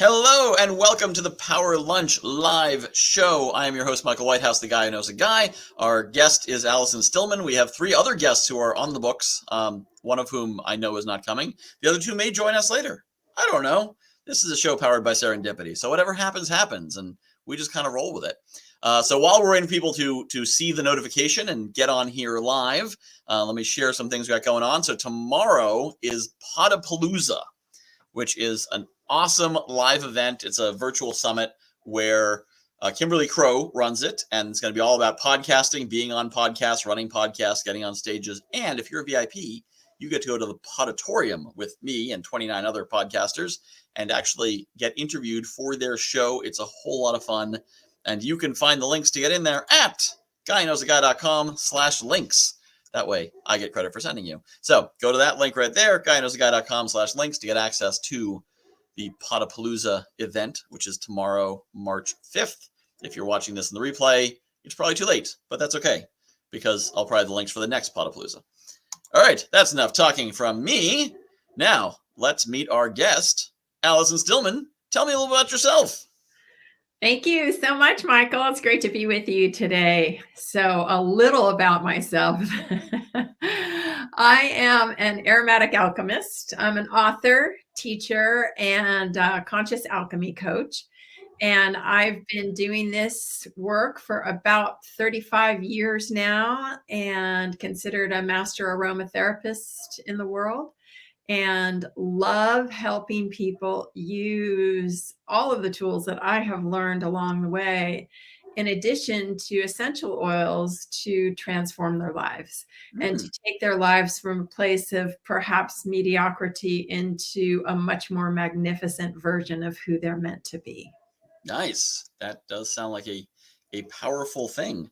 Hello and welcome to the Power Lunch live show. I am your host, Michael Whitehouse, the guy who knows a guy. Our guest is Allison Stillman. We have three other guests who are on the books, one of whom I know is not coming. The other two may join us later. I don't know. This is a show powered by serendipity, so whatever happens, happens, and we just kind of roll with it. So while we're waiting for people to see the notification and get on here live, let me share some things we got going on. So tomorrow is Podapalooza, which is an awesome live event. It's a virtual summit where Kimberly Crow runs it, and it's going to be all about podcasting, being on podcasts, running podcasts, getting on stages. And if you're a VIP, you get to go to the Podatorium with me and 29 other podcasters and actually get interviewed for their show. It's a whole lot of fun. And you can find the links to get in there at guyknowsaguy.com/links. That way I get credit for sending you. So go to that link right there, guyknowsaguy.com/links, to get access to the Podapalooza event, which is tomorrow, March 5th. If you're watching this in the replay, it's probably too late, but that's okay because I'll provide the links for the next Podapalooza. All right, that's enough talking from me. Now, let's meet our guest, Allison Stillman. Tell me a little about yourself. Thank you so much, Michael. It's great to be with you today. So a little about myself. I am an aromatic alchemist. I'm an author, teacher, and conscious alchemy coach. And I've been doing this work for about 35 years now and considered a master aromatherapist in the world, and love helping people use all of the tools that I have learned along the way, in addition to essential oils, to transform their lives and to take their lives from a place of perhaps mediocrity into a much more magnificent version of who they're meant to be. Nice. That does sound like a powerful thing.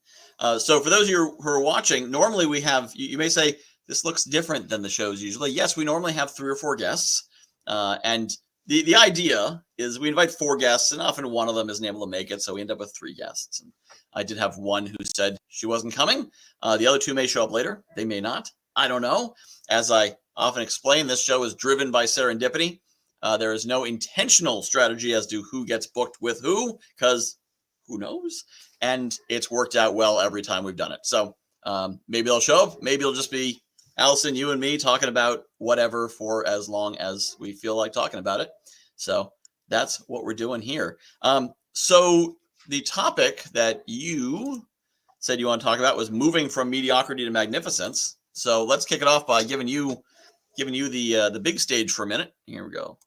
So for those of you who are watching, normally we have, you may say, this looks different than the shows usually. Yes, we normally have 3 or 4 guests. And the idea is we invite 4 guests, and often one of them isn't able to make it, so we end up with 3 guests. And I did have one who said she wasn't coming. The other 2 may show up later. They may not. I don't know. As I often explain, this show is driven by serendipity. There is no intentional strategy as to who gets booked with who, because who knows? And it's worked out well every time we've done it. So maybe they'll show up. Maybe it'll just be Allison, you and me talking about whatever for as long as we feel like talking about it. So that's what we're doing here. So the topic that you said you want to talk about was moving from mediocrity to magnificence. So let's kick it off by giving you the big stage for a minute. Here we go.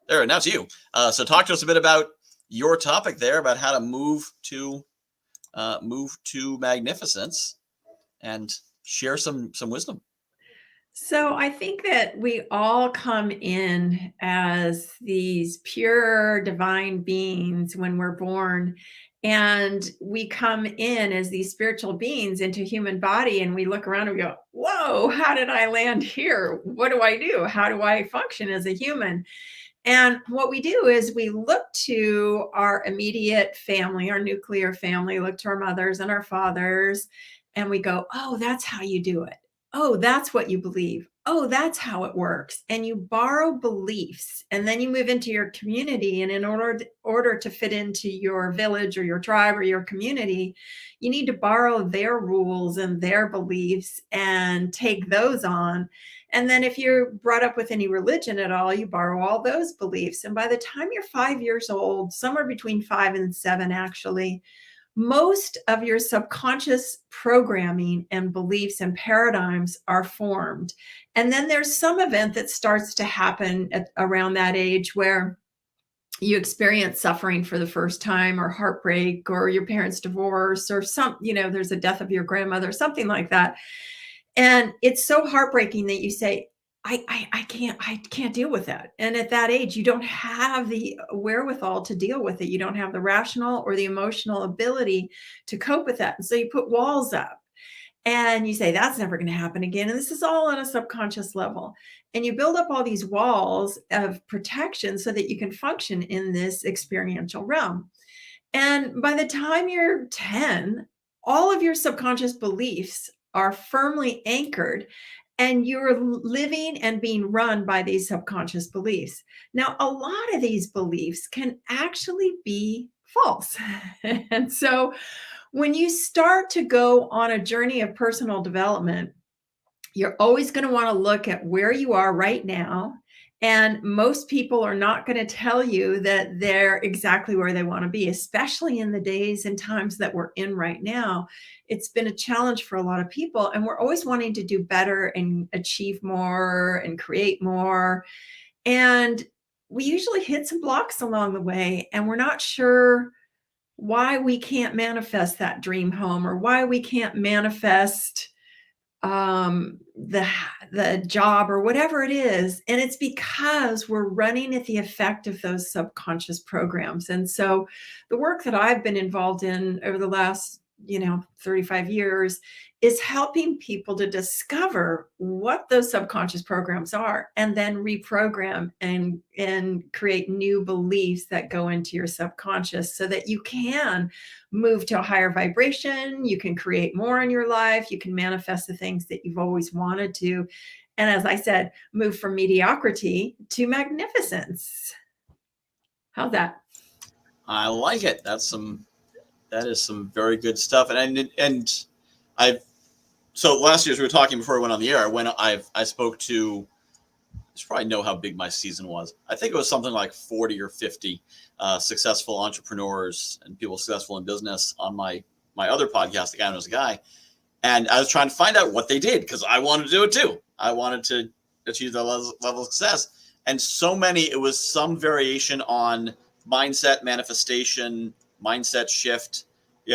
There, now it's you. So talk to us a bit about your topic there, about how to move to magnificence, and share some wisdom. So I think that we all come in as these pure divine beings when we're born, and we come in as these spiritual beings into human body, and we look around and we go, whoa, how did I land here? What do I do? How do I function as a human? And what we do is we look to our immediate family, our nuclear family, look to our mothers and our fathers, and we go, oh, that's how you do it. Oh, that's what you believe. Oh, that's how it works. And you borrow beliefs, and then you move into your community. And in order to fit into your village or your tribe or your community, you need to borrow their rules and their beliefs and take those on. And then if you're brought up with any religion at all, you borrow all those beliefs. And by the time you're 5 years old, somewhere between 5 and 7, actually, most of your subconscious programming and beliefs and paradigms are formed. And then there's some event that starts to happen around that age where you experience suffering for the first time, or heartbreak, or your parents' divorce, or there's a death of your grandmother, something like that. And it's so heartbreaking that you say, I can't deal with that. And at that age, you don't have the wherewithal to deal with it. You don't have the rational or the emotional ability to cope with that. And so you put walls up and you say, that's never going to happen again. And this is all on a subconscious level. And you build up all these walls of protection so that you can function in this experiential realm. And by the time you're 10, all of your subconscious beliefs are firmly anchored. and you're living and being run by these subconscious beliefs. Now, a lot of these beliefs can actually be false. And so when you start to go on a journey of personal development, you're always going to want to look at where you are right now. And most people are not going to tell you that they're exactly where they want to be, especially in the days and times that we're in right now. It's been a challenge for a lot of people, and we're always wanting to do better and achieve more and create more. And we usually hit some blocks along the way, and we're not sure why we can't manifest that dream home, or why we can't manifest the job, or whatever it is. And it's because we're running at the effect of those subconscious programs. And so the work that I've been involved in over the last 35 years is helping people to discover what those subconscious programs are, and then reprogram and create new beliefs that go into your subconscious, so that you can move to a higher vibration, you can create more in your life, you can manifest the things that you've always wanted to. And as I said, move from mediocrity to magnificence. How's that? I like it. That is some very good stuff. And I've, so last year, as we were talking before we went on the air, I spoke to, you should probably know how big my season was. I think it was something like 40 or 50 successful entrepreneurs and people successful in business on my other podcast, The Guy Knows a Guy. And I was trying to find out what they did, because I wanted to do it too. I wanted to achieve that level of success. And so many, it was some variation on mindset, manifestation, mindset shift.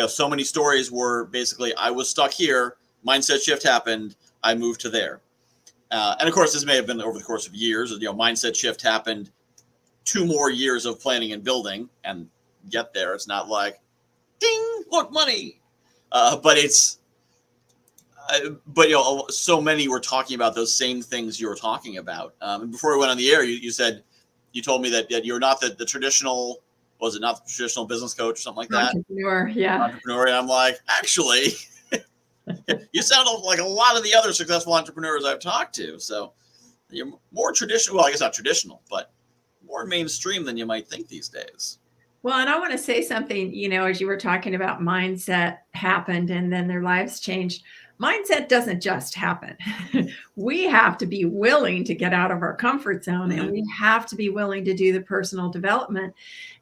So many stories were basically, I was stuck here, mindset shift happened, I moved to there. And of course, this may have been over the course of years. Mindset shift happened, 2 more years of planning and building and get there. It's not like, ding, look, money. But so many were talking about those same things you were talking about. And before we went on the air, you told me that you're not the traditional, was it not the traditional business coach or something like that? Entrepreneur, yeah. Entrepreneur. And I'm like, actually, you sound like a lot of the other successful entrepreneurs I've talked to. So you're more traditional. Well, I guess not traditional, but more mainstream than you might think these days. Well, and I want to say something, as you were talking about mindset happened and then their lives changed. Mindset doesn't just happen. We have to be willing to get out of our comfort zone, and we have to be willing to do the personal development.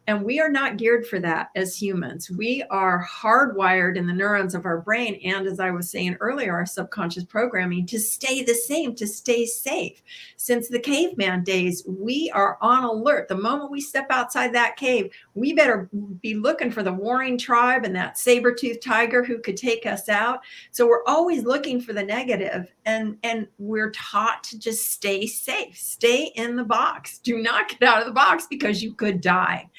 And we are not geared for that as humans. We are hardwired in the neurons of our brain. And as I was saying earlier, our subconscious programming to stay the same, to stay safe. Since the caveman days, we are on alert. The moment we step outside that cave, we better be looking for the warring tribe and that saber-toothed tiger who could take us out. So we're always looking for the negative, and we're taught to just stay safe, stay in the box. Do not get out of the box, because you could die.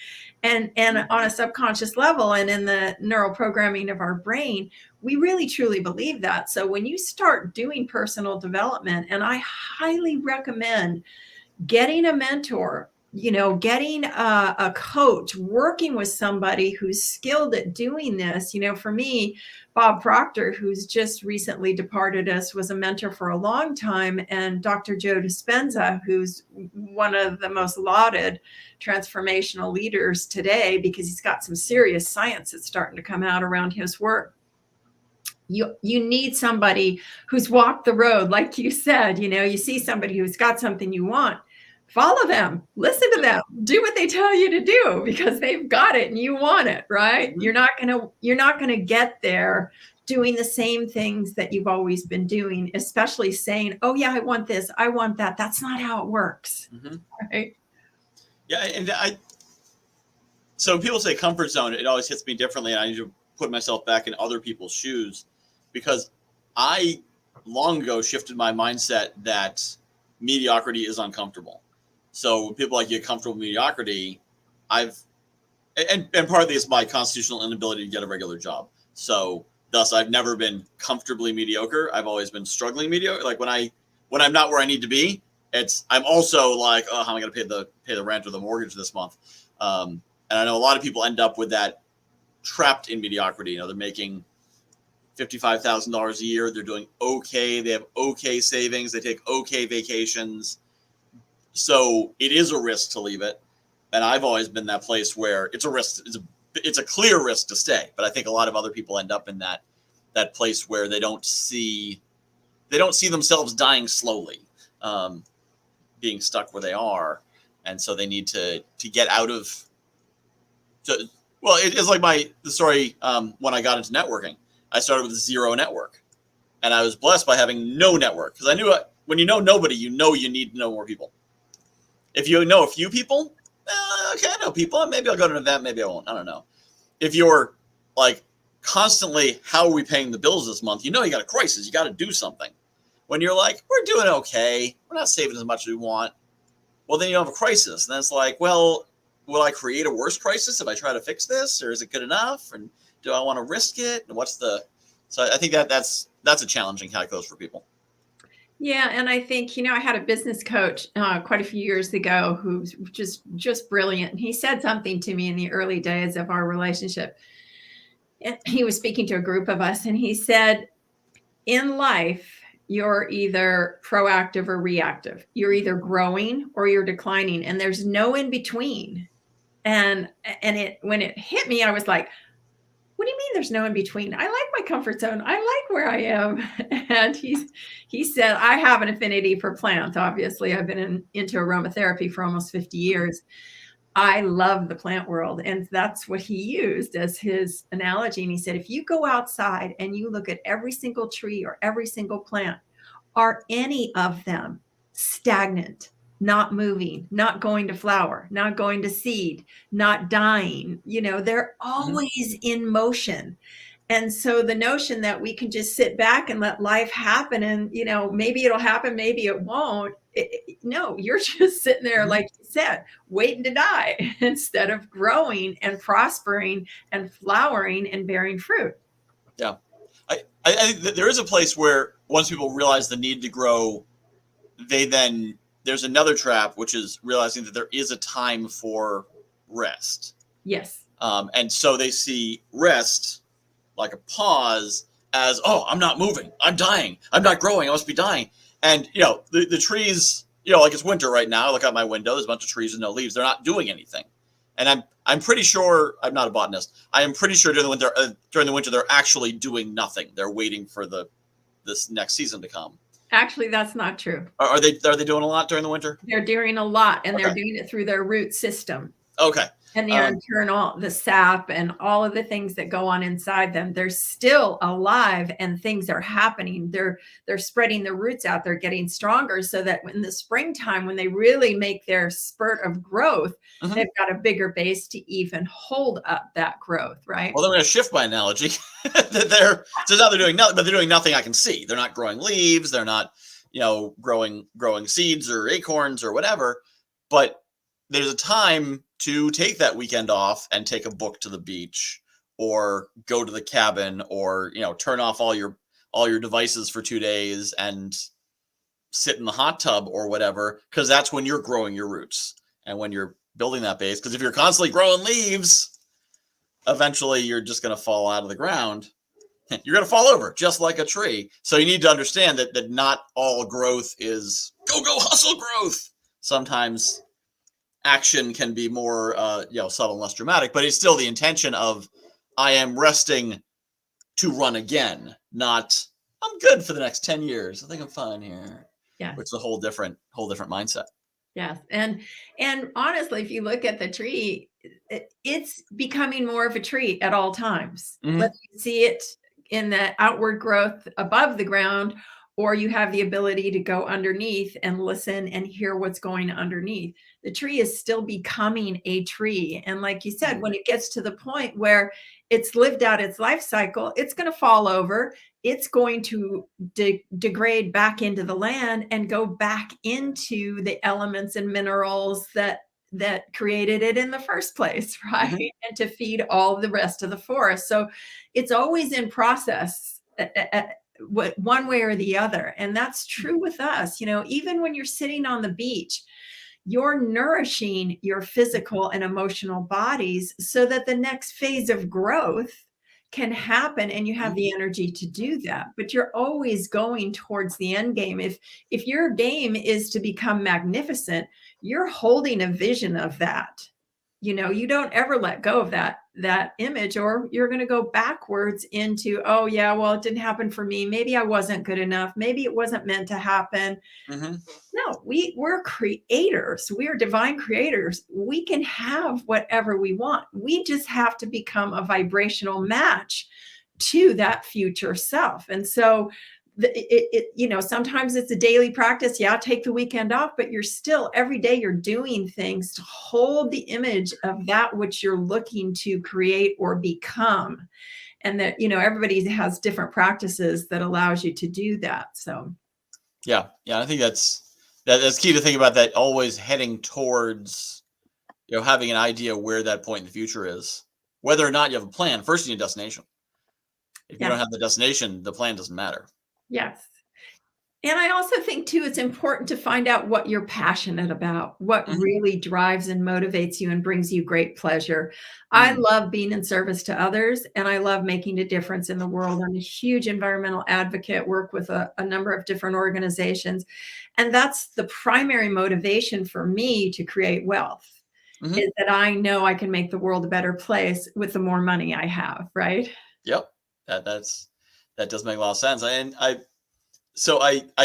And on a subconscious level and in the neural programming of our brain, we really truly believe that. So when you start doing personal development, and I highly recommend getting a mentor, getting a coach, working with somebody who's skilled at doing this. For me, Bob Proctor, who's just recently departed us, was a mentor for a long time. And Dr. Joe Dispenza, who's one of the most lauded transformational leaders today, because he's got some serious science that's starting to come out around his work. You need somebody who's walked the road. Like you said, you see somebody who's got something you want. Follow them, listen to them, do what they tell you to do, because they've got it and you want it, right? You're not going to get there doing the same things that you've always been doing, especially saying, oh yeah, I want this, I want that. That's not how it works. Right? Yeah. And so when people say comfort zone, it always hits me differently. And I need to put myself back in other people's shoes, because I long ago shifted my mindset that mediocrity is uncomfortable. So when people get comfortable with mediocrity, and part of this is my constitutional inability to get a regular job. So thus I've never been comfortably mediocre. I've always been struggling mediocre. Like when I'm not where I need to be, I'm also like, oh, how am I going to pay the rent or the mortgage this month? And I know a lot of people end up with that, trapped in mediocrity. They're making $55,000 a year. They're doing okay. They have okay savings. They take okay vacations. So it is a risk to leave it. And I've always been that place where it's a risk. It's a clear risk to stay. But I think a lot of other people end up in that place where they don't see themselves dying slowly, being stuck where they are. And so they need to get out of. Well, it's like the story when I got into networking. I started with zero network, and I was blessed by having no network because I knew when you know nobody, you need to know more people. If you know a few people, okay, I know people. Maybe I'll go to an event. Maybe I won't. I don't know. If you're like constantly, how are we paying the bills this month? You got a crisis. You got to do something. When you're like, we're doing okay. We're not saving as much as we want. Well, then you don't have a crisis. And then it's like, well, will I create a worse crisis if I try to fix this, or is it good enough? And do I want to risk it? And so I think that's a challenging calculus for people. Yeah. And I think, I had a business coach quite a few years ago who's just brilliant. And he said something to me in the early days of our relationship. And he was speaking to a group of us, and he said, in life, you're either proactive or reactive. You're either growing or you're declining, and there's no in between. And when it hit me, I was like, what do you mean there's no in between? I like my comfort zone. I like where I am. And he said, I have an affinity for plants. Obviously, I've been into aromatherapy for almost 50 years. I love the plant world. And that's what he used as his analogy. And he said, if you go outside and you look at every single tree or every single plant, are any of them stagnant, not moving, not going to flower, not going to seed, not dying? They're always in motion. And so the notion that we can just sit back and let life happen and, maybe it'll happen, maybe it won't. No, you're just sitting there, like you said, waiting to die instead of growing and prospering and flowering and bearing fruit. Yeah. I think that there is a place where once people realize the need to grow, there's another trap, which is realizing that there is a time for rest. Yes. And so they see rest like a pause as, oh, I'm not moving. I'm dying. I'm not growing. I must be dying. And, the trees, like it's winter right now. I look out my window. There's a bunch of trees with no leaves. They're not doing anything. And I'm pretty sure, I'm not a botanist. I am pretty sure during the winter, they're actually doing nothing. They're waiting for this next season to come. Actually, that's not true. Are they doing a lot during the winter? They're doing a lot, and they're doing it through their root system. Okay. And the sap and all of the things that go on inside them, they're still alive and things are happening. They're spreading their roots out. They're getting stronger so that in the springtime, when they really make their spurt of growth, they've got a bigger base to even hold up that growth, right? Well, then I'm going to shift my analogy. So now they're doing nothing, but they're doing nothing I can see. They're not growing leaves. They're not, growing seeds or acorns or whatever. But there's a time to take that weekend off and take a book to the beach, or go to the cabin, or turn off all your devices for 2 days and sit in the hot tub or whatever, because that's when you're growing your roots and when you're building that base. Because if you're constantly growing leaves, eventually you're just going to fall out of the ground. You're going to fall over just like a tree. So you need to understand that not all growth is go hustle growth. Sometimes action can be more subtle and less dramatic, but it's still the intention of, I am resting to run again, not I'm good for the next 10 years. I think I'm fine here. Yeah. Which is a whole different mindset. Yes. And honestly, if you look at the tree, it's becoming more of a tree at all times. Whether you see it in the outward growth above the ground, or you have the ability to go underneath and listen and hear what's going underneath. The tree is still becoming a tree. And like you said, when it gets to the point where it's lived out its life cycle, it's going to fall over. It's going to degrade back into the land and go back into the elements and minerals that created it in the first place, right? And to feed all the rest of the forest. So it's always in process. One way or the other. And that's true with us. Even when you're sitting on the beach, you're nourishing your physical and emotional bodies so that the next phase of growth can happen, and you have the energy to do that. But you're always going towards the end game. If your game is to become magnificent, you're holding a vision of that. You don't ever let go of that image, or you're going to go backwards into, oh yeah, well, it didn't happen for me. Maybe I wasn't good enough. Maybe it wasn't meant to happen. No, we're creators. We are divine creators. We can have whatever we want. We just have to become a vibrational match to that future self. And so sometimes it's a daily practice. Yeah, take the weekend off, but you're still every day you're doing things to hold the image of that which you're looking to create or become. And that, everybody has different practices that allows you to do that. So yeah, I think that's key to think about, that always heading towards, having an idea where that point in the future is. Whether or not you have a plan, first you need a destination. If you don't have the destination, the plan doesn't matter. Yes. And I also think too, it's important to find out what you're passionate about, what really drives and motivates you and brings you great pleasure. I love being in service to others, and I love making a difference in the world. I'm a huge environmental advocate, work with a number of different organizations. And that's the primary motivation for me to create wealth, is that I know I can make the world a better place with the more money I have, right? Yep. That does make a lot of sense. And I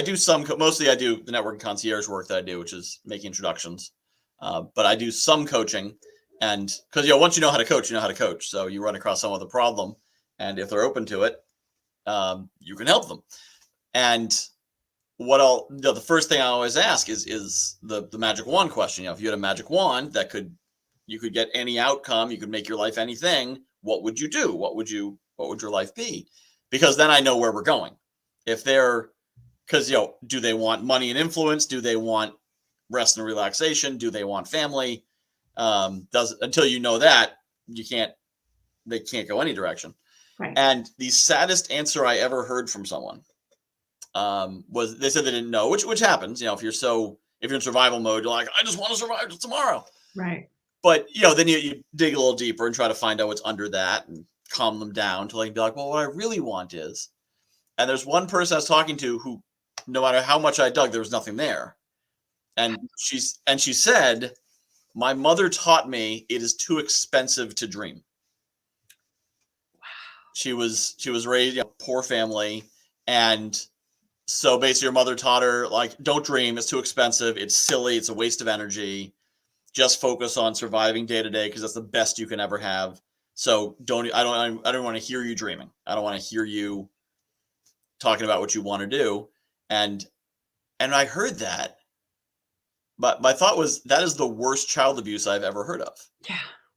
do mostly I do the network concierge work that I do, which is making introductions. But I do some coaching, and because, once you know how to coach, you know how to coach. So you run across someone with a problem, and if they're open to it, you can help them. And the first thing I always ask is the magic wand question. If you had a magic wand you could get any outcome, you could make your life anything, what would you do? What would your life be? Because then I know where we're going. Because, do they want money and influence? Do they want rest and relaxation? Do they want family? Until you know that, they can't go any direction. Right. And the saddest answer I ever heard from someone was, they said they didn't know, which happens. If you're in survival mode, you're like, I just want to survive till tomorrow. Right. But, then you dig a little deeper and try to find out what's under that and calm them down to be like, well, what I really want is, and there's one person I was talking to who, no matter how much I dug, there was nothing there. And she said, my mother taught me it is too expensive to dream. Wow. She was raised in a poor family. And so basically your mother taught her, like, don't dream. It's too expensive. It's silly. It's a waste of energy. Just focus on surviving day to day, because that's the best you can ever have. So I don't want to hear you dreaming. I don't want to hear you talking about what you want to do. And I heard that, but my thought was, that is the worst child abuse I've ever heard of.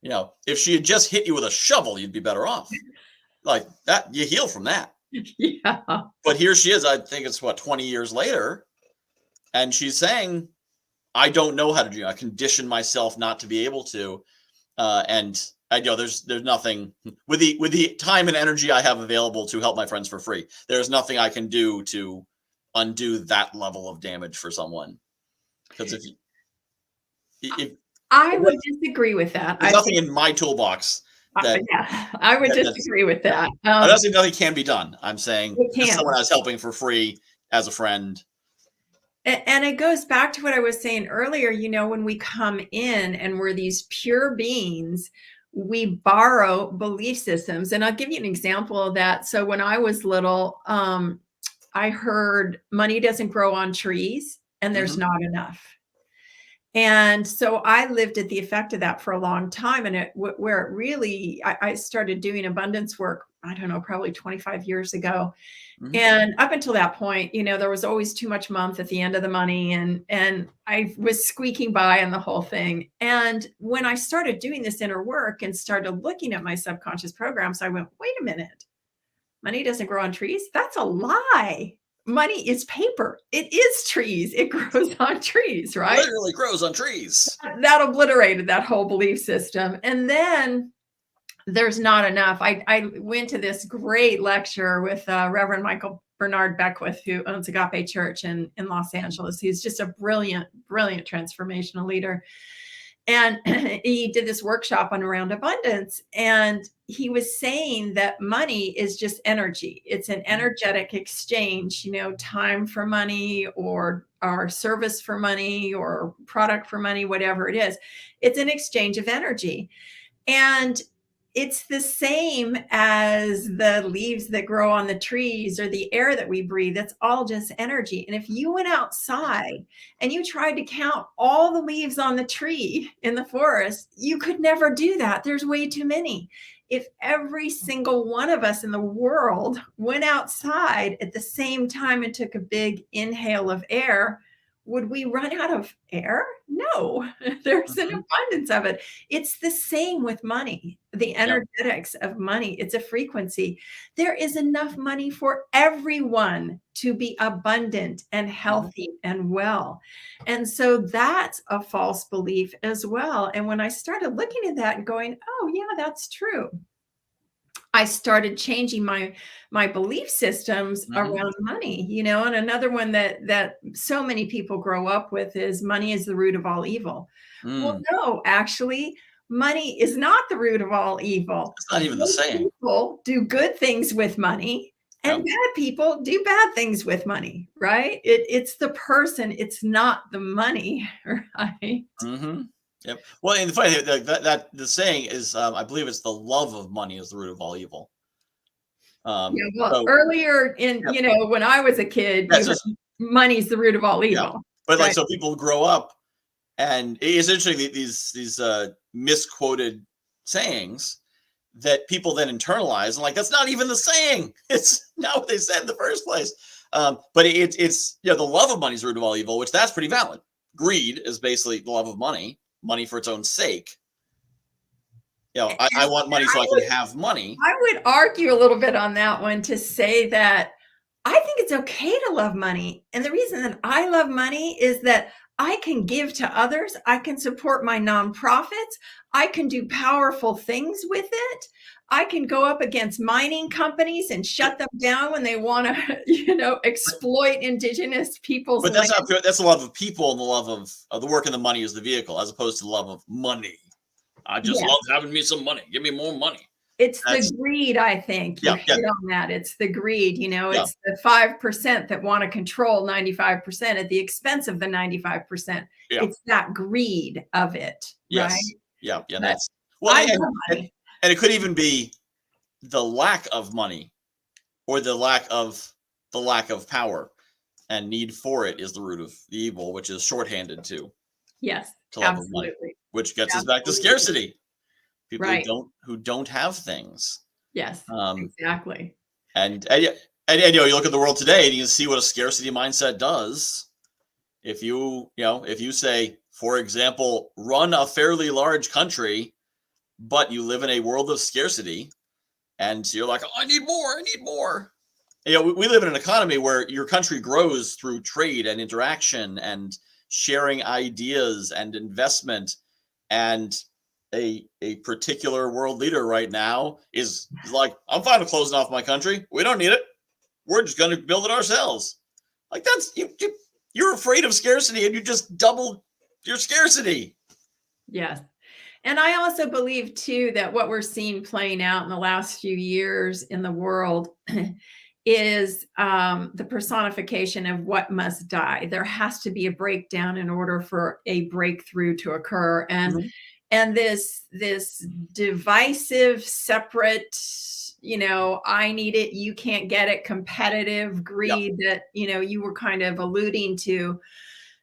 Yeah. If she had just hit you with a shovel, you'd be better off. Like that, you heal from that. Yeah. But here she is, I think it's 20 years later, and she's saying, I don't know how to dream. I conditioned myself not to be able to. And I know there's nothing with the time and energy I have available to help my friends for free. There's nothing I can do to undo that level of damage for someone. Because I would disagree with that. There's nothing in my toolbox. I would disagree with that. I'm not saying nothing can be done. I'm saying just someone I was helping for free as a friend. And it goes back to what I was saying earlier. When we come in and we're these pure beings, we borrow belief systems. And I'll give you an example of that. So when I was little, I heard money doesn't grow on trees and there's not enough. And so I lived at the effect of that for a long time. And where it really, I started doing abundance work, I don't know, probably 25 years ago. And up until that point, there was always too much month at the end of the money. And I was squeaking by on the whole thing. And when I started doing this inner work and started looking at my subconscious programs, I went, wait a minute, money doesn't grow on trees. That's a lie. Money is paper. It is trees. It grows on trees, right? It literally grows on trees. That obliterated that whole belief system. And then there's not enough. I went to this great lecture with Reverend Michael Bernard Beckwith, who owns Agape Church in Los Angeles. He's just a brilliant, brilliant transformational leader. And he did this workshop on around abundance. And he was saying that money is just energy. It's an energetic exchange, time for money or service for money or product for money, whatever it is. It's an exchange of energy. And it's the same as the leaves that grow on the trees or the air that we breathe. It's all just energy. And if you went outside and you tried to count all the leaves on the tree in the forest, you could never do that. There's way too many. If every single one of us in the world went outside at the same time and took a big inhale of air, would we run out of air? No, there's an abundance of it. It's the same with money, the energetics of money. It's a frequency. There is enough money for everyone to be abundant and healthy and well. And so that's a false belief as well. And when I started looking at that and going, oh, yeah, that's true, I started changing my belief systems around money, and another one that so many people grow up with is money is the root of all evil. Well, no, actually, money is not the root of all evil. It's not even the same. People do good things with money, and bad people do bad things with money, right? It's the person, it's not the money, right? Yep. Well, and the funny thing, that the saying is, I believe it's the love of money is the root of all evil. Earlier in, when I was a kid, money's the root of all evil. Yeah. But so people grow up, and it's interesting, these misquoted sayings that people then internalize, and that's not even the saying. It's not what they said in the first place. But it's the love of money is the root of all evil, which that's pretty valid. Greed is basically the love of money for its own sake. I want money so I can have money. I would argue a little bit on that one to say that I think it's okay to love money. And the reason that I love money is that I can give to others. I can support my nonprofits. I can do powerful things with it. I can go up against mining companies and shut them down when they want to, exploit indigenous people's But that's not good. That's the love of people, and the love of the work, and the money is the vehicle, as opposed to the love of money. I just love having me some money. Give me more money. It's the greed, I think. You hit on that. It's the greed, it's the 5% that want to control 95% at the expense of the 95%. Yeah. It's that greed of it, right? Yeah. That's and it could even be the lack of money, or the lack of power, and need for it is the root of the evil, which is shorthanded to love of money, which gets us back to scarcity. People who don't have things. Yes, exactly. And you look at the world today, and you can see what a scarcity mindset does. If you say, for example, run a fairly large country, but you live in a world of scarcity, and you're like, oh, I need more. We live in an economy where your country grows through trade and interaction and sharing ideas and investment, and a particular world leader right now is like, I'm fine with closing off my country. We don't need it. We're just going to build it ourselves. That's you're afraid of scarcity, and you just doubled your scarcity. Yes. And I also believe, too, that what we're seeing playing out in the last few years in the world is the personification of what must die. There has to be a breakdown in order for a breakthrough to occur. And this divisive, separate, I need it, you can't get it, competitive greed that, you were kind of alluding to,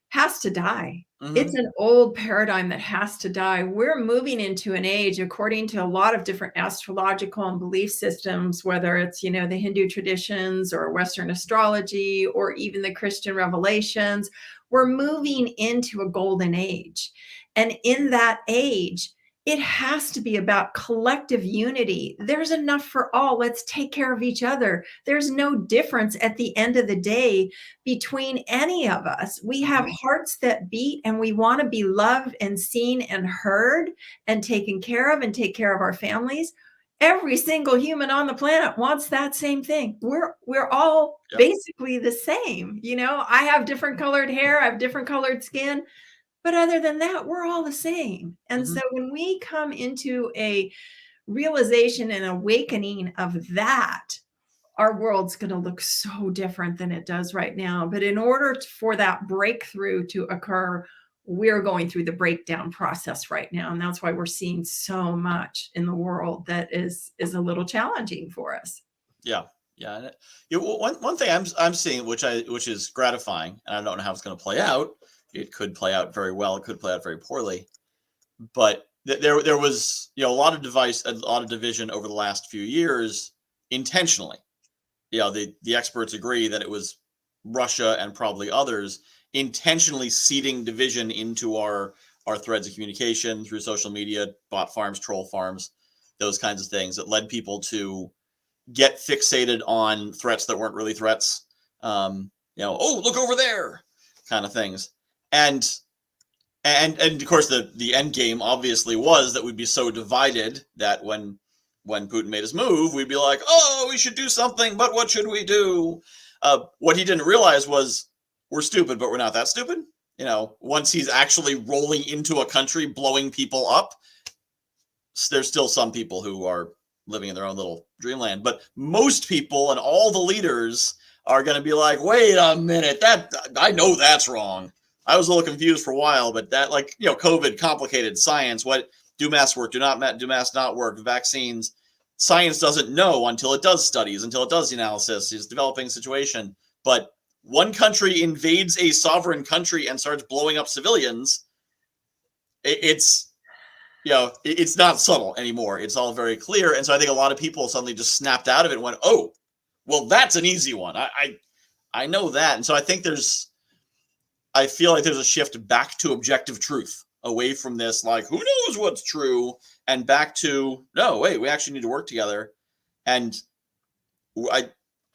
has to die. It's an old paradigm that has to die. We're moving into an age, according to a lot of different astrological and belief systems, whether it's, the Hindu traditions or Western astrology or even the Christian revelations, we're moving into a golden age. And in that age, it has to be about collective unity. There's enough for all. Let's take care of each other. There's no difference at the end of the day between any of us. We have hearts that beat, and we want to be loved and seen and heard and taken care of, and take care of our families. Every single human on the planet wants that same thing. We're all basically the same. I have different colored hair. I have different colored skin. But other than that, we're all the same. And Mhm. so when we come into a realization and awakening of that, our world's going to look so different than it does right now. But in order for that breakthrough to occur, we're going through the breakdown process right now. And that's why we're seeing so much in the world that is a little challenging for us. Yeah, yeah. And one thing I'm seeing, which is gratifying, and I don't know how it's going to play out. It could play out very well. It could play out very poorly. But there was a lot of division over the last few years intentionally. The experts agree that it was Russia and probably others intentionally seeding division into our threads of communication through social media, bot farms, troll farms, those kinds of things that led people to get fixated on threats that weren't really threats. Oh, look over there, kind of things. And of course the end game obviously was that we'd be so divided that when Putin made his move, we'd be like, oh, we should do something, but what should we do? What he didn't realize was we're stupid, but we're not that stupid. Once he's actually rolling into a country, blowing people up, there's still some people who are living in their own little dreamland. But most people and all the leaders are going to be like, wait a minute, that I know that's wrong. I was a little confused for a while, but that, COVID, complicated science. What do masks work? Do masks not work? Vaccines. Science doesn't know until it does studies, until it does the analysis. It's developing a situation. But one country invades a sovereign country and starts blowing up civilians. It's not subtle anymore. It's all very clear. And so I think a lot of people suddenly just snapped out of it and went, oh, well, that's an easy one. I know that. And so I feel like there's a shift back to objective truth, away from this, like, who knows what's true, and back to, no, wait, we actually need to work together. And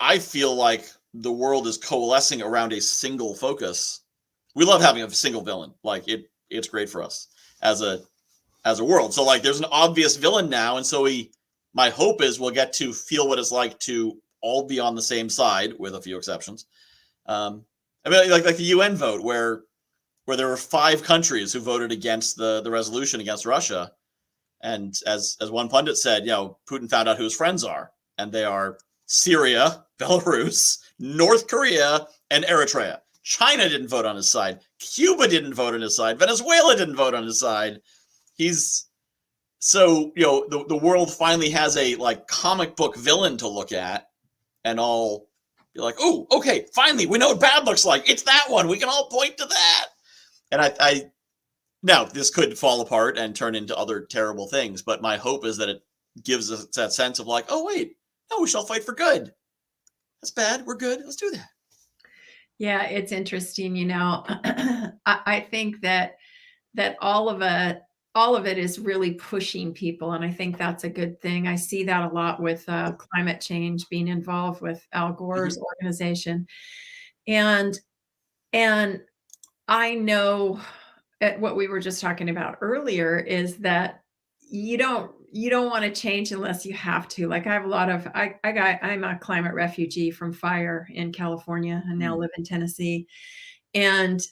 I feel like the world is coalescing around a single focus. We love having a single villain. Like, it's great for us as a world. So, there's an obvious villain now. And so my hope is we'll get to feel what it's like to all be on the same side, with a few exceptions. Like the UN vote, where there were 5 countries who voted against the resolution against Russia. And as one pundit said, Putin found out who his friends are. And they are Syria, Belarus, North Korea, and Eritrea. China didn't vote on his side. Cuba didn't vote on his side. Venezuela didn't vote on his side. The world finally has a comic book villain to look at, and all be like, oh, okay, finally, we know what bad looks like. It's that one. We can all point to that. And now this could fall apart and turn into other terrible things, but my hope is that it gives us that sense of oh, wait, no, we shall fight for good. That's bad. We're good. Let's do that. Yeah, it's interesting. I think that all of it is really pushing people, and I think that's a good thing. I see that a lot with climate change, being involved with Al Gore's organization, and I know what we were just talking about earlier is that you don't want to change unless you have to. Like, I have a lot of I'm a climate refugee from fire in California and now live in Tennessee, and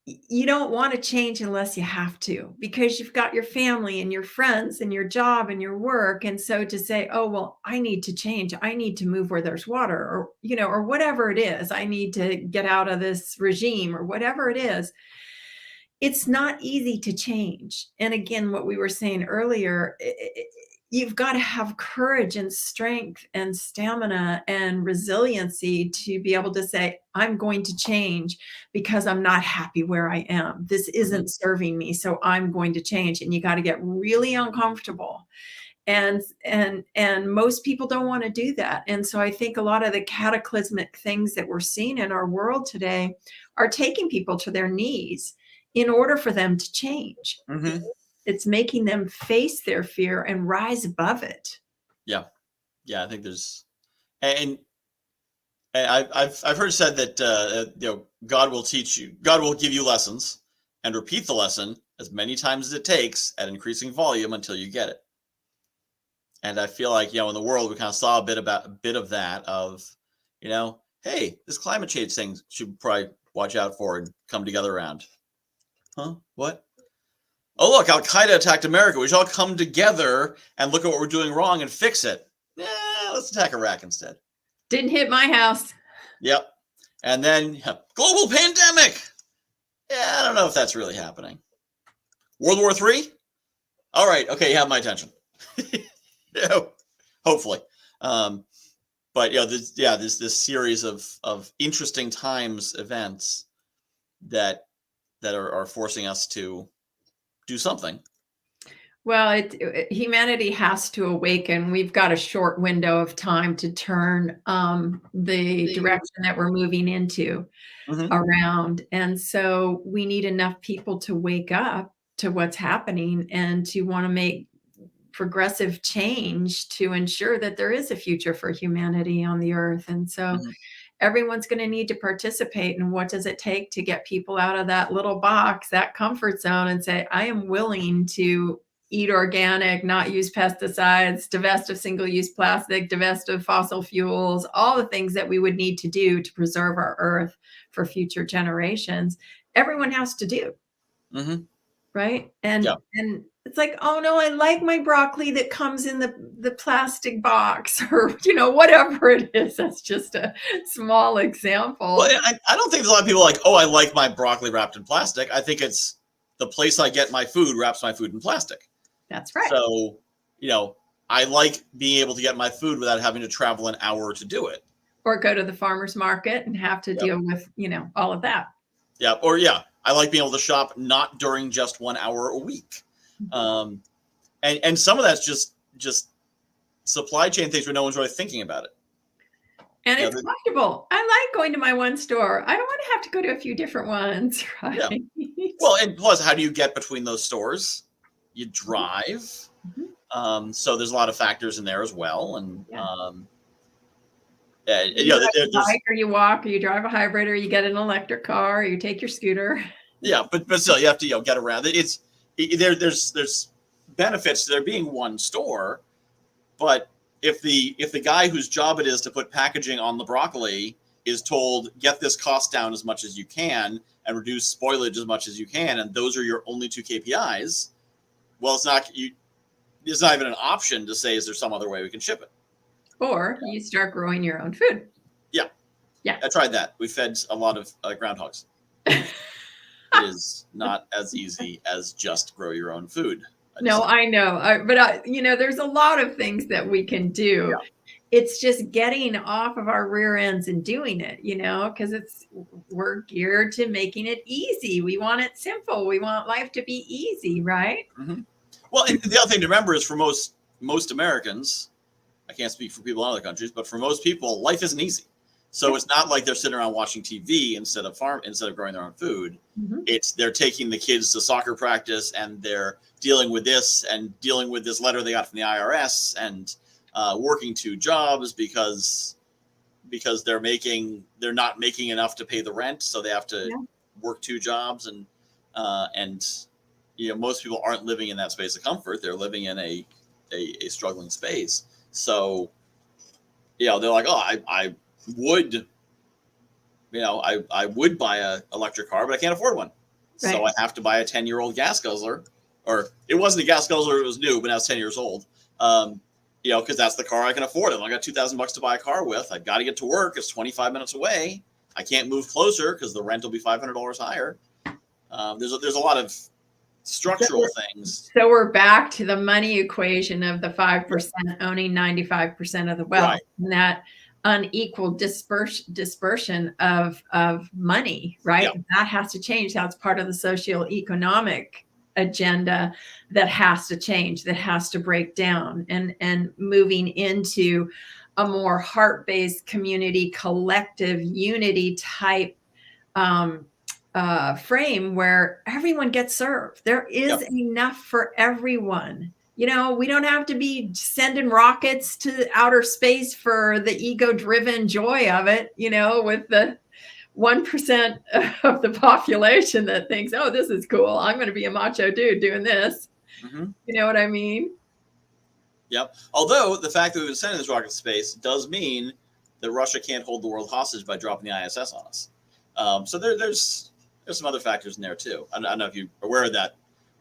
you don't want to change unless you have to, because you've got your family and your friends and your job and your work. And so to say, oh, well, I need to change, I need to move where there's water, or or whatever it is, I need to get out of this regime, or whatever it is, it's not easy to change. And again, what we were saying earlier, you've got to have courage and strength and stamina and resiliency to be able to say, I'm going to change because I'm not happy where I am. This isn't serving me, so I'm going to change. And you got to get really uncomfortable. And most people don't want to do that. And so I think a lot of the cataclysmic things that we're seeing in our world today are taking people to their knees in order for them to change. Mm-hmm. It's making them face their fear and rise above it. Yeah. I think there's, and I've heard said that God will give you lessons and repeat the lesson as many times as it takes at increasing volume until you get it. And I feel like in the world we kind of saw a bit of that of hey, this climate change thing should probably watch out for and come together around. Huh? What? Oh, look, Al Qaeda attacked America. We should all come together and look at what we're doing wrong and fix it. Let's attack Iraq instead. Didn't hit my house. Yep. And then global pandemic. Yeah, I don't know if that's really happening. World War III? All right. Okay, you have my attention. Hopefully. But this series of interesting times events that are forcing us to do something. Well, humanity has to awaken. We've got a short window of time to turn the direction that we're moving into around. And so we need enough people to wake up to what's happening and to want to make progressive change to ensure that there is a future for humanity on the earth. And so everyone's going to need to participate. And what does it take to get people out of that little box, that comfort zone, and say, I am willing to eat organic, not use pesticides, divest of single-use plastic, divest of fossil fuels, all the things that we would need to do to preserve our earth for future generations. Everyone has to do. Right. And it's like, oh no, I like my broccoli that comes in the plastic box, or whatever it is. That's just a small example. Well, I don't think there's a lot of people like, oh, I like my broccoli wrapped in plastic. I think it's the place I get my food wraps my food in plastic. That's right. So, I like being able to get my food without having to travel an hour to do it. Or go to the farmer's market and have to deal with, all of that. Yeah. Or I like being able to shop not during just 1 hour a week. And some of that's just supply chain things where no one's really thinking about it. And it's comfortable. I like going to my one store. I don't want to have to go to a few different ones, right? Yeah. Well, and plus, how do you get between those stores? You drive. So there's a lot of factors in there as well. And you bike, or you walk, or you drive a hybrid, or you get an electric car, or you take your scooter. Yeah, but still, you have to get around it. There's benefits to there being one store, but if the guy whose job it is to put packaging on the broccoli is told, get this cost down as much as you can and reduce spoilage as much as you can, and those are your only two KPIs, well, it's not even an option to say, is there some other way we can ship it? Or you start growing your own food. Yeah. I tried that. We fed a lot of groundhogs. It is not as easy as just grow your own food. I know. But there's a lot of things that we can do. Yeah. It's just getting off of our rear ends and doing it, because we're geared to making it easy. We want it simple. We want life to be easy, right? Well, and the other thing to remember is for most Americans, I can't speak for people in other countries, but for most people, life isn't easy. So it's not like they're sitting around watching TV instead of growing their own food. It's they're taking the kids to soccer practice, and they're dealing with this letter they got from the IRS, and working two jobs because they're not making enough to pay the rent, so they have to work two jobs, and most people aren't living in that space of comfort. They're living in a struggling space. So they're like, oh, I would buy a electric car, but I can't afford one. Right. So I have to buy a 10-year-old gas guzzler, or it wasn't a gas guzzler, it was new, but now it's 10 years old. Because that's the car I can afford. I got $2,000 to buy a car with. I've got to get to work. It's 25 minutes away. I can't move closer because the rent will be $500 higher. There's a lot of structural things. So we're back to the money equation of the 5% owning 95% of the wealth, right. And that unequal dispersion of money, right? Yeah. That has to change. That's part of the socio-economic agenda that has to change, that has to break down, and moving into a more heart-based community, collective unity type frame where everyone gets served. There is enough for everyone. We don't have to be sending rockets to outer space for the ego-driven joy of it, with the 1% of the population that thinks, oh, this is cool. I'm going to be a macho dude doing this. You know what I mean? Yep. Although the fact that we've been sending this rocket to space does mean that Russia can't hold the world hostage by dropping the ISS on us. So there's there's some other factors in there too. I don't know if you're aware of that.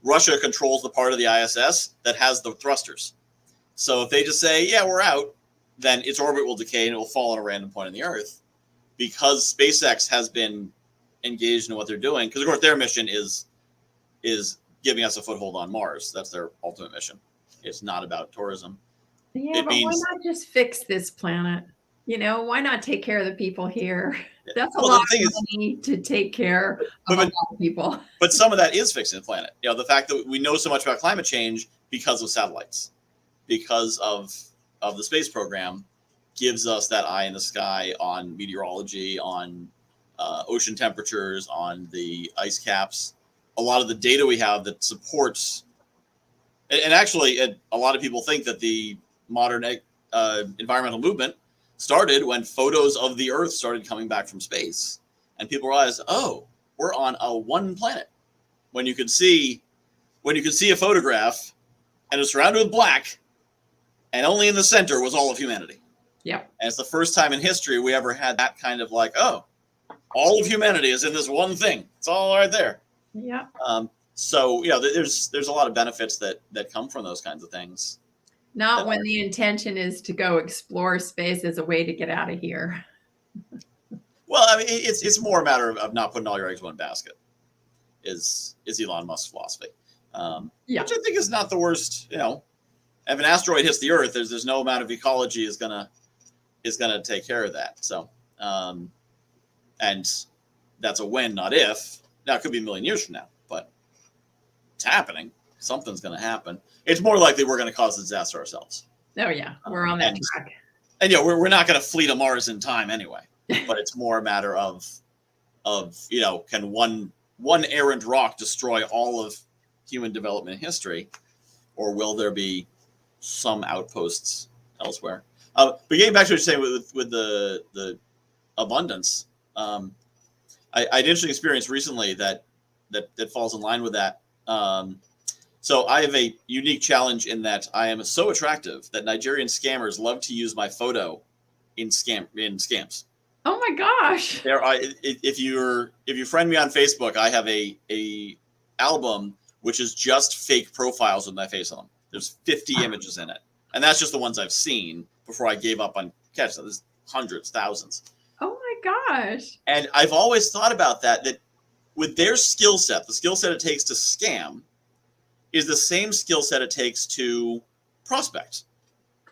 Russia controls the part of the ISS that has the thrusters. So if they just say, yeah, we're out, then its orbit will decay and it will fall on a random point on the Earth. Because SpaceX has been engaged in what they're doing, because of course their mission is giving us a foothold on Mars. That's their ultimate mission. It's not about tourism. Yeah, but why not just fix this planet? Why not take care of the people here? That's a lot of money to take care of a lot of people. But some of that is fixing the planet. The fact that we know so much about climate change because of satellites, because of the space program, gives us that eye in the sky on meteorology, on ocean temperatures, on the ice caps. A lot of the data we have that supports, and actually a lot of people think that the modern environmental movement started when photos of the Earth started coming back from space, and people realized, oh, we're on one planet. When you could see a photograph and it's surrounded with black, and only in the center was all of humanity. Yeah, and it's the first time in history we ever had that kind of like, oh, all of humanity is in this one thing. It's all right there. Yeah. So there's a lot of benefits that come from those kinds of things. Not when the intention is to go explore space as a way to get out of here. Well, I mean, it's more a matter of not putting all your eggs in one basket. Is Elon Musk's philosophy? Yeah. Which I think is not the worst. If an asteroid hits the Earth, there's no amount of ecology is gonna take care of that. So, and that's a when, not if. Now it could be a million years from now, but it's happening. Something's going to happen. It's more likely we're going to cause a disaster ourselves. Oh yeah, we're on that track. And we're not going to flee to Mars in time anyway. But it's more a matter of can one errant rock destroy all of human development history, or will there be some outposts elsewhere? But getting back to what you're saying with the abundance, I had an interesting experience recently that falls in line with that. So I have a unique challenge in that I am so attractive that Nigerian scammers love to use my photo in scams. Oh my gosh! If you friend me on Facebook, I have a album which is just fake profiles with my face on them. There's 50 images in it, and that's just the ones I've seen before I gave up on catch. So there's hundreds, thousands. Oh my gosh! And I've always thought about that with their skill set, the skill set it takes to scam is the same skill set it takes to prospect,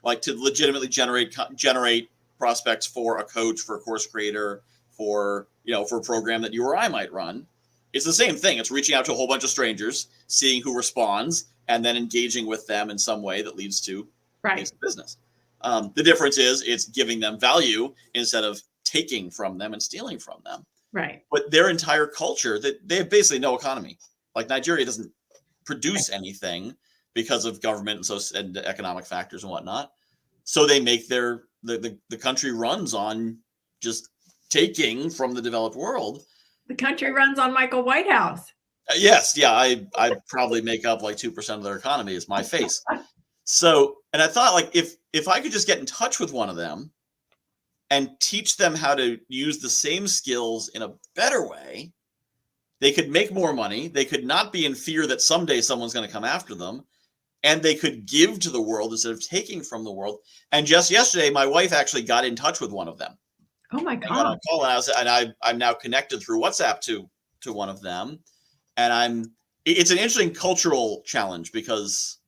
like to legitimately generate prospects for a coach, for a course creator, for a program that you or I might run. It's the same thing. It's reaching out to a whole bunch of strangers, seeing who responds, and then engaging with them in some way that leads to business. The difference is it's giving them value instead of taking from them and stealing from them. Right. But their entire culture, that they have basically no economy. Like Nigeria doesn't produce anything because of government and economic factors and whatnot. So they make the country runs on just taking from the developed world. The country runs on Michael Whitehouse. Yes. Yeah. I probably make up like 2% of their economy is my face. So, and I thought like, if I could just get in touch with one of them and teach them how to use the same skills in a better way, they could make more money. They could not be in fear that someday someone's going to come after them, and they could give to the world instead of taking from the world. And just yesterday, my wife actually got in touch with one of them. Oh my God! I got on a call, and I'm now connected through WhatsApp to one of them, and it's an interesting cultural challenge because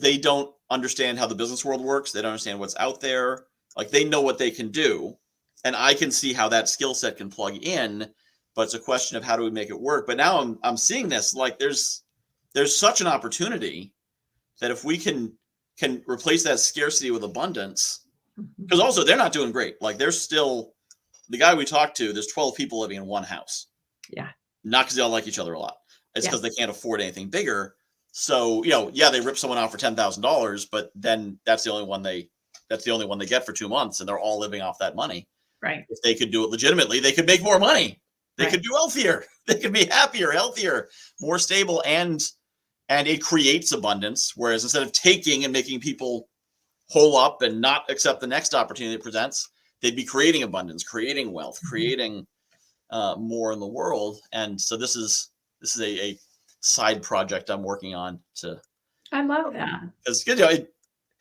they don't understand how the business world works. They don't understand what's out there. Like they know what they can do, and I can see how that skill set can plug in. But it's a question of how do we make it work. But now I'm seeing this like there's such an opportunity that if we can replace that scarcity with abundance, because also they're not doing great. Like there's still the guy we talked to. There's 12 people living in one house. Yeah. Not because they all like each other a lot. It's because they can't afford anything bigger. So they rip someone off for $10,000, but then that's the only one they get for 2 months, and they're all living off that money. Right. If they could do it legitimately, they could make more money. They could do wealthier. They could be happier, healthier, more stable, and it creates abundance. Whereas instead of taking and making people hole up and not accept the next opportunity it presents, they'd be creating abundance, creating wealth, creating more in the world. And so this is a side project I'm working on to. I love that. It's good,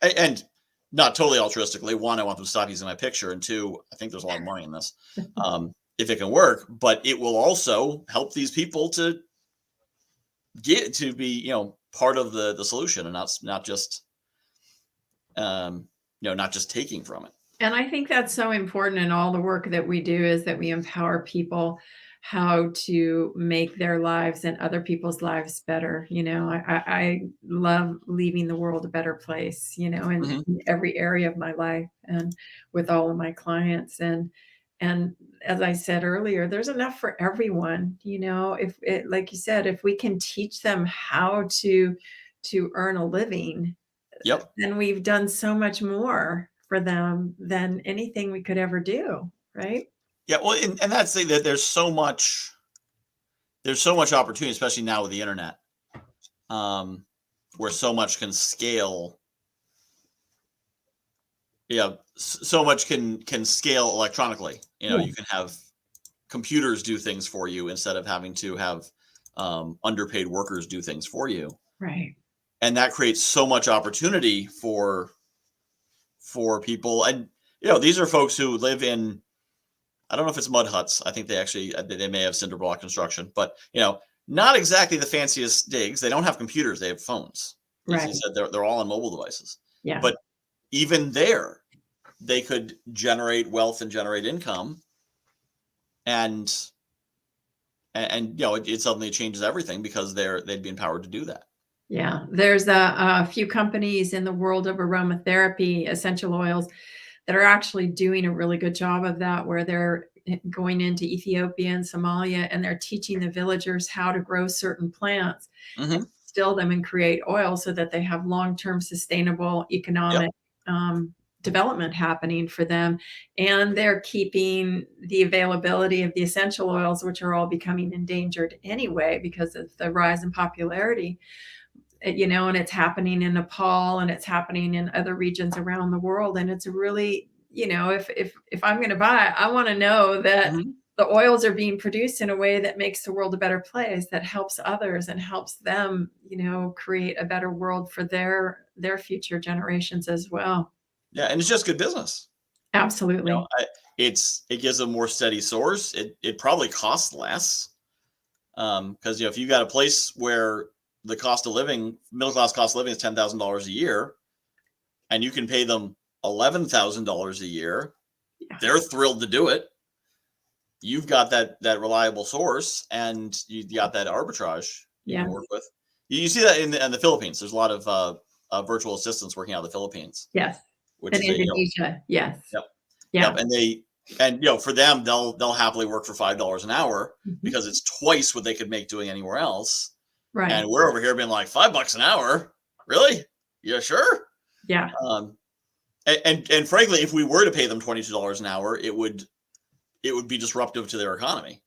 and not totally altruistically. One, I want them to stop using my picture, and two, I think there's a lot of money in this, if it can work. But it will also help these people to get to be, part of the solution, and not just, not just taking from it. And I think that's so important in all the work that we do, is that we empower people how to make their lives and other people's lives better. I love leaving the world a better place, in every area of my life and with all of my clients. And as I said earlier, there's enough for everyone. If it, like you said, if we can teach them how to earn a living, Yep. then we've done so much more for them than anything we could ever do, right? Yeah, well, and that's the thing, that there's so much opportunity, especially now with the internet, where so much can scale. Yeah, so much can scale electronically. You can have computers do things for you instead of having to have underpaid workers do things for you. Right. And that creates so much opportunity for people. And these are folks who live in, I don't know if it's mud huts. I think they may have cinder block construction, but not exactly the fanciest digs. They don't have computers. They have phones. As you said, they're all on mobile devices. Yeah. But even there, they could generate wealth and generate income, and it suddenly changes everything because they'd be empowered to do that. Yeah, there's a few companies in the world of aromatherapy, essential oils, that are actually doing a really good job of that, where they're going into Ethiopia and Somalia, and they're teaching the villagers how to grow certain plants, and distill them and create oil so that they have long-term sustainable economic development happening for them. And they're keeping the availability of the essential oils, which are all becoming endangered anyway because of the rise in popularity. And it's happening in Nepal, and it's happening in other regions around the world. And it's really, if I'm going to buy it, I want to know that the oils are being produced in a way that makes the world a better place, that helps others and helps them, create a better world for their future generations as well. Yeah, and it's just good business. Absolutely. It gives a more steady source. It probably costs less, because if you got a place where the cost of living, middle class cost of living, is $10,000 a year, and you can pay them $11,000 a year, they're thrilled to do it. You've got that reliable source, and you got that arbitrage you can work with. You see that in the Philippines. There's a lot of virtual assistants working out of the Philippines. Yes. Which in is Indonesia. Yes. Yep. Yeah. Yep. For them, they'll happily work for $5 an hour because it's twice what they could make doing anywhere else. Right. And we're over here being like, $5 an hour? Really? Yeah, sure. Yeah. And frankly, if we were to pay them $22 an hour, it would be disruptive to their economy.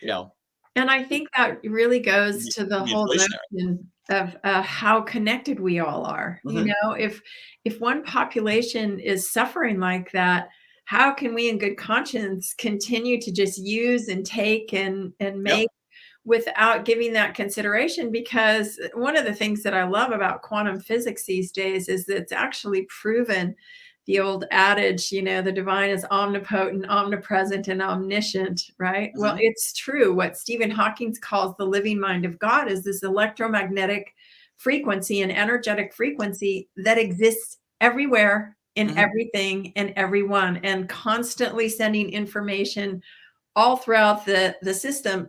And I think that really goes to the whole notion of how connected we all are. If one population is suffering like that, how can we in good conscience continue to just use and take and make without giving that consideration? Because one of the things that I love about quantum physics these days is that it's actually proven the old adage, the divine is omnipotent, omnipresent, and omniscient, right? Well, it's true. What Stephen Hawking calls the living mind of God is this electromagnetic frequency and energetic frequency that exists everywhere, in everything and everyone, and constantly sending information all throughout the system.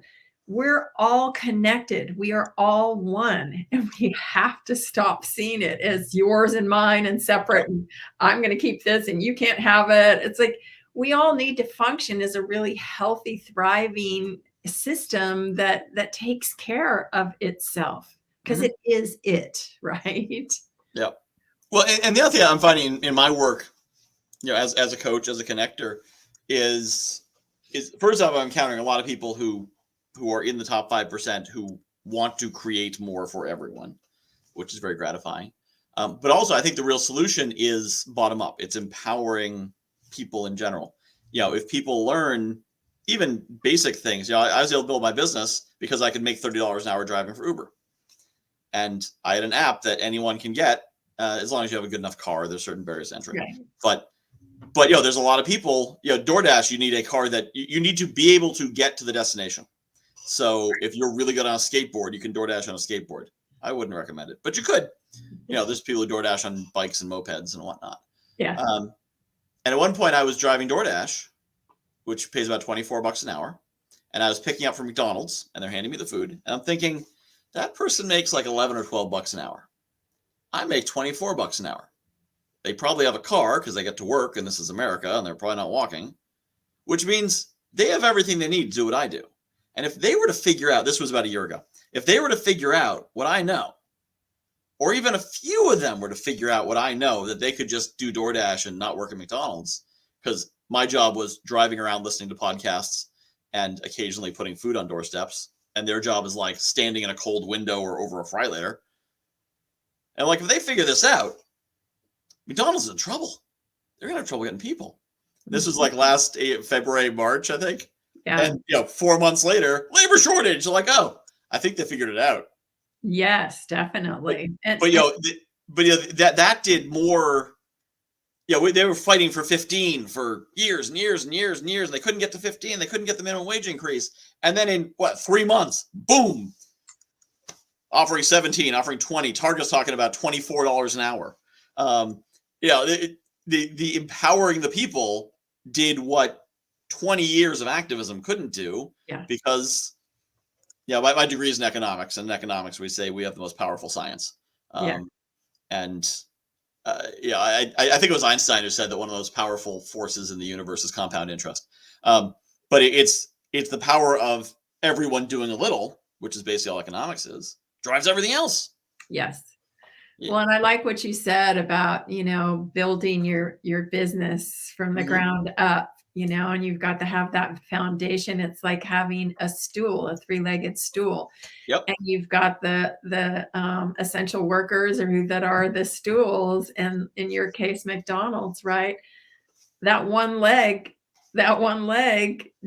We're all connected. We are all one, and we have to stop seeing it as yours and mine and separate. And I'm going to keep this and you can't have it. It's like we all need to function as a really healthy, thriving system that takes care of itself, because it is it, right? Yeah. Well, and the other thing I'm finding in my work, as a coach, as a connector, is first off, I'm encountering a lot of people who are in the top 5% who want to create more for everyone, which is very gratifying. But also, I think the real solution is bottom up. It's empowering people in general. If people learn even basic things. I was able to build my business because I could make $30 an hour driving for Uber. And I had an app that anyone can get as long as you have a good enough car. There's certain barriers to entry. Right. But there's a lot of people, DoorDash, you need a car that you need to be able to get to the destination. So if you're really good on a skateboard, you can DoorDash on a skateboard. I wouldn't recommend it, but you could. There's people who DoorDash on bikes and mopeds and whatnot. Yeah. And at one point I was driving DoorDash, which pays about $24 an hour. And I was picking up from McDonald's and they're handing me the food. And I'm thinking, that person makes like 11 or 12 bucks an hour. I make 24 bucks an hour. They probably have a car because they get to work and this is America and they're probably not walking, which means they have everything they need to do what I do. And if they were to figure out, this was about a year ago, if they were to figure out what I know, or even a few of them were to figure out what I know, that they could just do DoorDash and not work at McDonald's, because my job was driving around listening to podcasts and occasionally putting food on doorsteps. And their job is like standing in a cold window or over a fry later. And like, if they figure this out, McDonald's is in trouble. They're going to have trouble getting people. This was like last February, March, I think. Yeah. And 4 months later, labor shortage. They're like, oh, I think they figured it out. Yes, definitely. But that did more. They were fighting for 15 for years and years and years and years. And they couldn't get to 15. They couldn't get the minimum wage increase. And then in 3 months, boom, offering 17, offering 20. Target's talking about $24 an hour. The empowering the people did what 20 years of activism couldn't do. Yeah. Because my degree is in economics, and in economics we say we have the most powerful science. And I think it was Einstein who said that one of those powerful forces in the universe is compound interest. But it's the power of everyone doing a little, which is basically all economics is, drives everything else. Yes. Yeah. Well, and I like what you said about, building your business from the ground up, and you've got to have that foundation. It's like having a stool, a three-legged stool. Yep. And you've got the essential workers that are the stools. And in your case, McDonald's, right? That one leg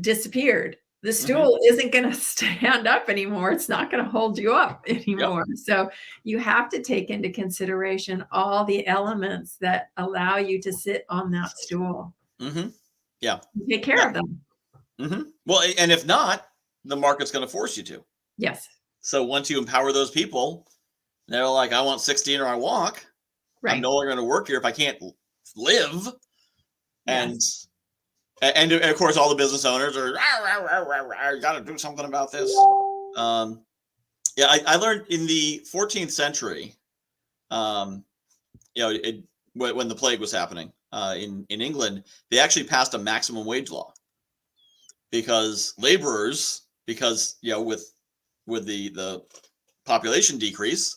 disappeared. The stool isn't going to stand up anymore. It's not going to hold you up anymore. Yep. So you have to take into consideration all the elements that allow you to sit on that stool. Mm-hmm. Yeah. Take care of them. Mm-hmm. Well, and if not, the market's going to force you to. Yes. So once you empower those people, they're like, I want 16 or I walk. Right. I'm no longer going to work here if I can't live. Yes. And of course, all the business owners are, you got to do something about this. I learned in the 14th century, when the plague was happening in England, they actually passed a maximum wage law because laborers, with the population decrease,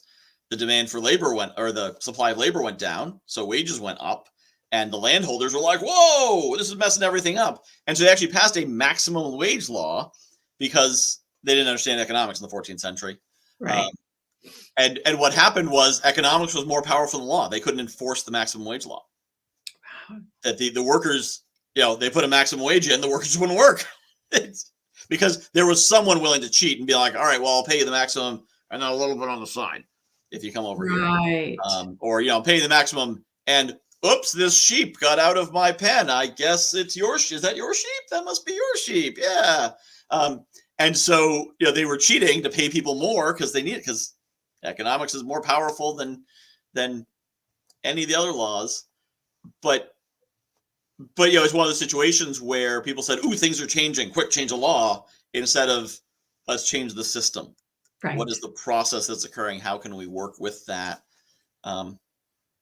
the demand for labor the supply of labor went down, so wages went up. And the landholders were like, whoa, this is messing everything up. And so they actually passed a maximum wage law because they didn't understand economics in the 14th century. Right. And what happened was economics was more powerful than law. They couldn't enforce the maximum wage law. Wow. That the workers, they put a maximum wage in, the workers wouldn't work. Because there was someone willing to cheat and be like, all right, well, I'll pay you the maximum and then a little bit on the side if you come over here. Right. Or, pay you the maximum and oops, this sheep got out of my pen. I guess it's your sheep. Is that your sheep? That must be your sheep. Yeah. And so, they were cheating to pay people more because they need it, because economics is more powerful than any of the other laws. But it's one of those situations where people said, ooh, things are changing. Quick, change a law, instead of let's change the system. Right. What is the process that's occurring? How can we work with that?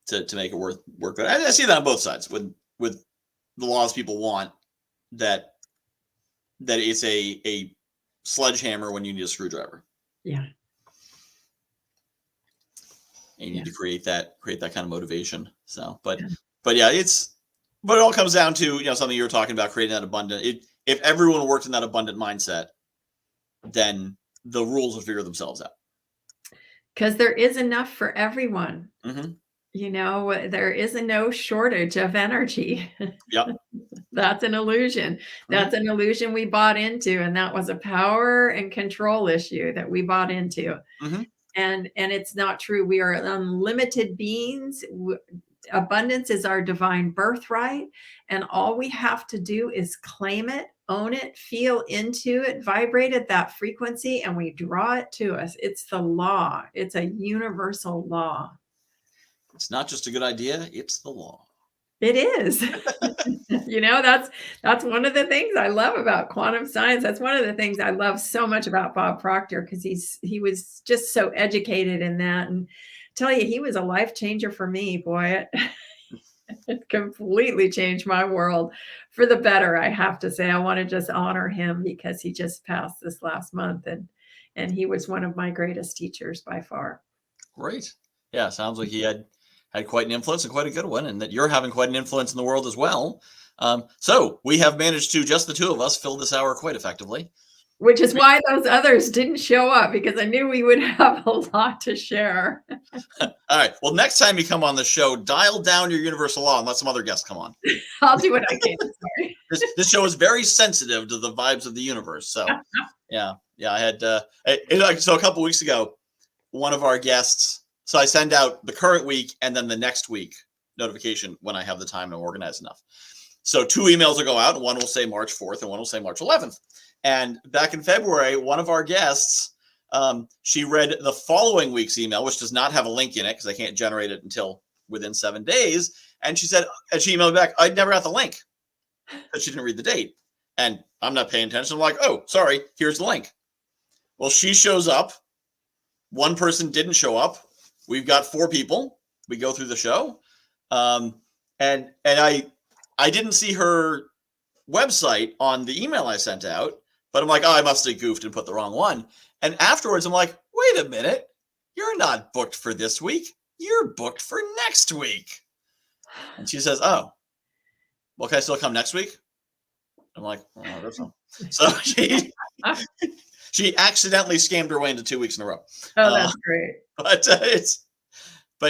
To make it work good. I see that on both sides with the laws people want, that it's a sledgehammer when you need a screwdriver. Yeah. And you need to create that kind of motivation. So, but it all comes down to, something you were talking about, creating that abundant. If everyone worked in that abundant mindset, then the rules would figure themselves out. Because there is enough for everyone. Mm-hmm. There is no shortage of energy. Yep. That's an illusion. That's an illusion we bought into, and that was a power and control issue that we bought into. Mm-hmm. And it's not true. We are unlimited beings. Abundance is our divine birthright, and all we have to do is claim it, own it, feel into it, vibrate at that frequency, and we draw it to us. It's the law. It's a universal law. It's not just a good idea, it's the law. It is. That's one of the things I love about quantum science. That's one of the things I love so much about Bob Proctor, because he was just so educated in that. And tell you, he was a life changer for me, boy. It completely changed my world for the better, I have to say. I want to just honor him because he just passed this last month, and he was one of my greatest teachers by far. Great. Yeah, sounds like he had quite an influence, and quite a good one, and that you're having quite an influence in the world as well. So we have managed to, just the two of us, fill this hour quite effectively. Which is why those others didn't show up, because I knew we would have a lot to share. All right. Well, next time you come on the show, dial down your universal law and let some other guests come on. I'll do what I can. Sorry. This show is very sensitive to the vibes of the universe. So, yeah. I had so a couple weeks ago, one of our guests. So I send out the current week and then the next week notification when I have the time and organized enough. So 2 emails will go out, and one will say March 4th and one will say March 11th. And back in February, one of our guests, she read the following week's email, which does not have a link in it because I can't generate it until within 7 days. And she said, and she emailed back, I never got the link, but she didn't read the date. And I'm not paying attention. I'm like, oh, sorry, here's the link. Well, she shows up. One person didn't show up. We've got 4 people. We go through the show. And I didn't see her website on the email I sent out, but I'm like, oh, I must have goofed and put the wrong one. And afterwards, I'm like, wait a minute. You're not booked for this week. You're booked for next week. And she says, oh, well, can I still come next week? I'm like, oh, I guess so. So she accidentally scammed her way into 2 weeks in a row. Oh, that's great. But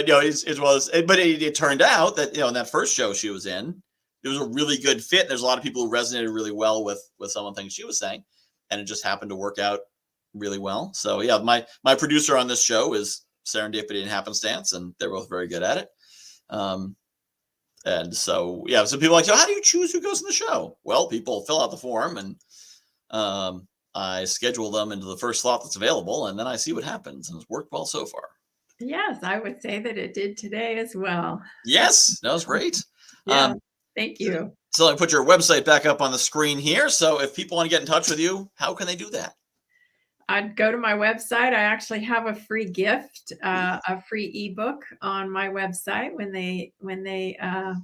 it turned out that, in that first show she was in, it was a really good fit. There's a lot of people who resonated really well with some of the things she was saying, and it just happened to work out really well. So yeah, my producer on this show is serendipity and happenstance, and they're both very good at it. And so yeah, so people are like, so how do you choose who goes in the show? Well, people fill out the form, and I schedule them into the first slot that's available, and then I see what happens, and it's worked well so far. Yes, I would say that it did today as well. Yes, that was great. Yeah, thank you. So I put your website back up on the screen here. So if people want to get in touch with you, how can they do that? I'd go to my website. I actually have a free gift, a free ebook on my website. When they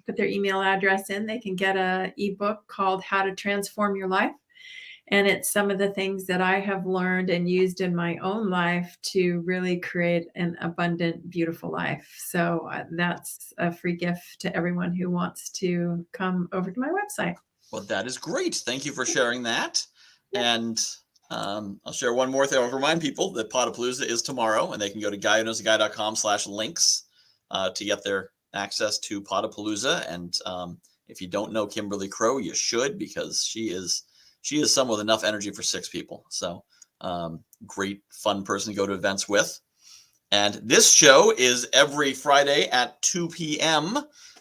put their email address in, they can get an ebook called How to Transform Your Life. And it's some of the things that I have learned and used in my own life to really create an abundant, beautiful life. So that's a free gift to everyone who wants to come over to my website. Well, that is great. Thank you for sharing that. Yeah. And I'll share one more thing. I'll remind people that Podapalooza is tomorrow, and they can go to guywhoknowsaguy.com/links to get their access to Podapalooza. And if you don't know Kimberly Crow, you should, because she is someone with enough energy for 6 people. So great, fun person to go to events with. And this show is every Friday at 2 p.m.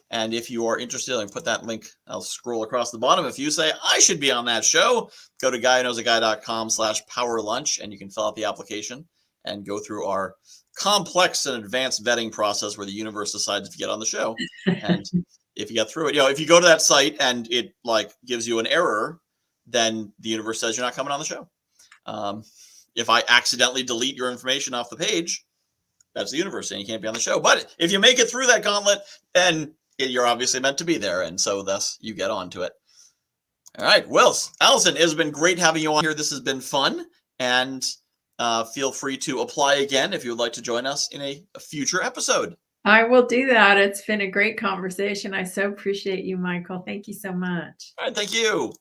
And if you are interested, I'll put that link. I'll scroll across the bottom. If you say, I should be on that show, go to guywhoknowsaguy.com/powerlunch, and you can fill out the application and go through our complex and advanced vetting process where the universe decides if you get on the show. And if you get through it, if you go to that site and it gives you an error, then the universe says you're not coming on the show. If I accidentally delete your information off the page, that's the universe saying you can't be on the show. But if you make it through that gauntlet, then you're obviously meant to be there. And so thus you get onto it. All right. Well, Allison, it has been great having you on here. This has been fun. And feel free to apply again if you would like to join us in a future episode. I will do that. It's been a great conversation. I so appreciate you, Michael. Thank you so much. All right. Thank you.